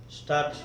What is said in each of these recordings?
Start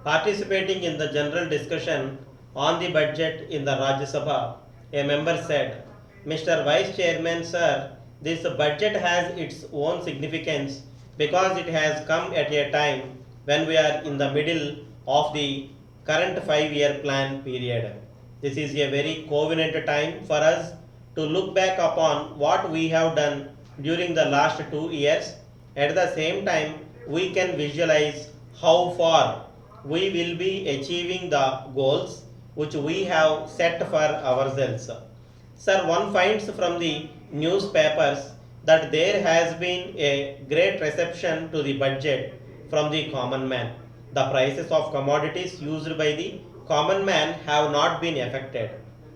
participating in the general discussion on the budget in the Rajya Sabha. A member said, Mr. Vice Chairman, sir, this budget has its own significance because it has come at a time when we are in the middle of the current 5 year plan period. This is a very covenant time for us to look back upon what we have done during the last 2 years. At the same time, we can visualize how far we will be achieving the goals which we have set for ourselves. Sir, one finds from the newspapers that there has been a great reception to the budget from the common man. The prices of commodities used by the common man have not been affected.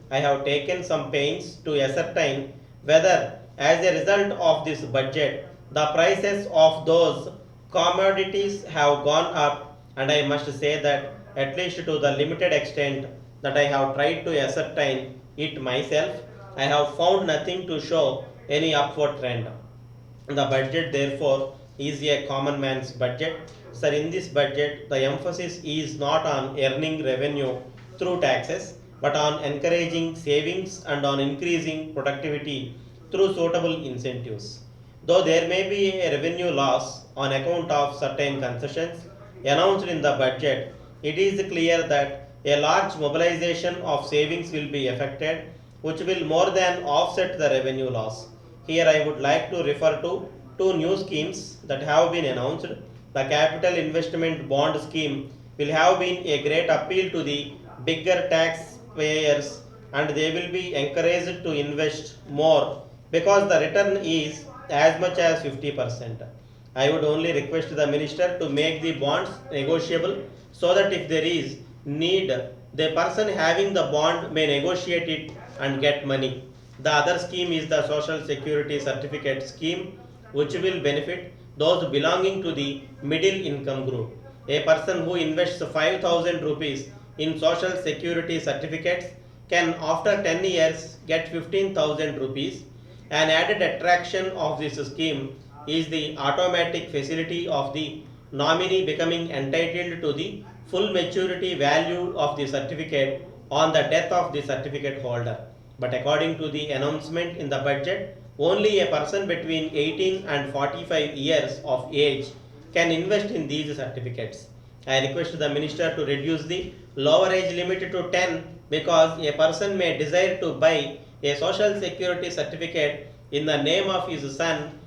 I have taken some pains to ascertain whether, as a result of this budget, the prices of those commodities have gone up, and I must say that, at least to the limited extent that I have tried to ascertain it myself, I have found nothing to show any upward trend. The budget, therefore, is a common man's budget. Sir, in this budget, the emphasis is not on earning revenue through taxes, but on encouraging savings and on increasing productivity through suitable incentives. Though there may be a revenue loss on account of certain concessions announced in the budget, it is clear that a large mobilization of savings will be effected, which will more than offset the revenue loss. Here I would like to refer to two new schemes that have been announced. The Capital Investment Bond Scheme will have been a great appeal to the bigger taxpayers, and they will be encouraged to invest more because the return is as much as 50%. I would only request the minister to make the bonds negotiable so that if there is need, the person having the bond may negotiate it and get money. The other scheme is the Social Security Certificate scheme, which will benefit those belonging to the middle income group. A person who invests 5,000 rupees in Social Security certificates can, after 10 years, get 15,000 rupees. An added attraction of this scheme is the automatic facility of the nominee becoming entitled to the full maturity value of the certificate on the death of the certificate holder. But according to the announcement in the budget, only a person between 18 and 45 years of age can invest in these certificates. I request the minister to reduce the lower age limit to 10 because a person may desire to buy a social security certificate in the name of his son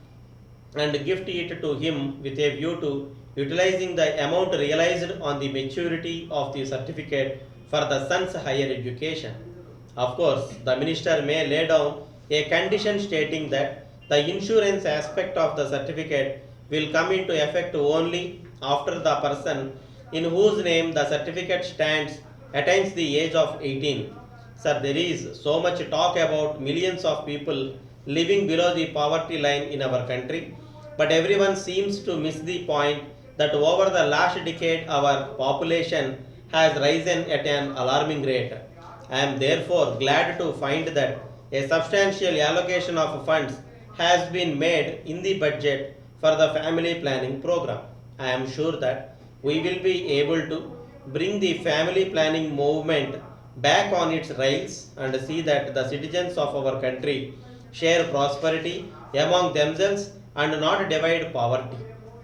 and gift it to him with a view to utilizing the amount realized on the maturity of the certificate for the son's higher education. Of course, the minister may lay down a condition stating that the insurance aspect of the certificate will come into effect only after the person in whose name the certificate stands attains the age of 18. Sir, there is so much talk about millions of people living below the poverty line in our country, but everyone seems to miss the point that over the last decade our population has risen at an alarming rate. I am therefore glad to find that a substantial allocation of funds has been made in the budget for the family planning program. I am sure that we will be able to bring the family planning movement back on its rails and see that the citizens of our country share prosperity among themselves and not divide poverty.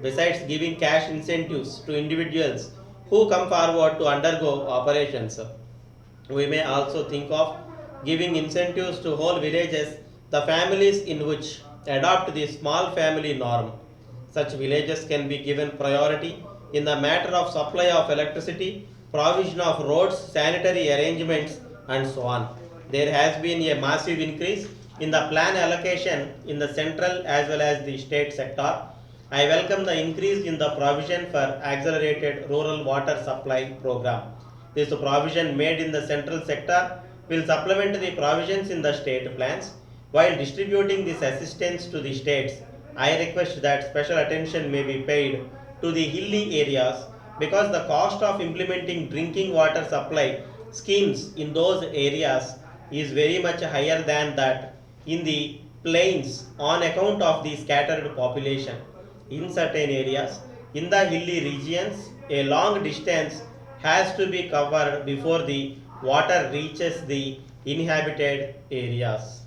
Besides giving cash incentives to individuals who come forward to undergo operations, we may also think of giving incentives to whole villages, the families in which adopt the small family norm. Such villages can be given priority in the matter of supply of electricity, provision of roads, sanitary arrangements, and so on. There has been a massive increase in the plan allocation in the central as well as the state sector. I welcome the increase in the provision for accelerated rural water supply program. This provision made in the central sector will supplement the provisions in the state plans. While distributing this assistance to the states, I request that special attention may be paid to the hilly areas because the cost of implementing drinking water supply schemes in those areas is very much higher than that in the plains on account of the scattered population. In certain areas, In the hilly regions, a long distance has to be covered before the water reaches the inhabited areas.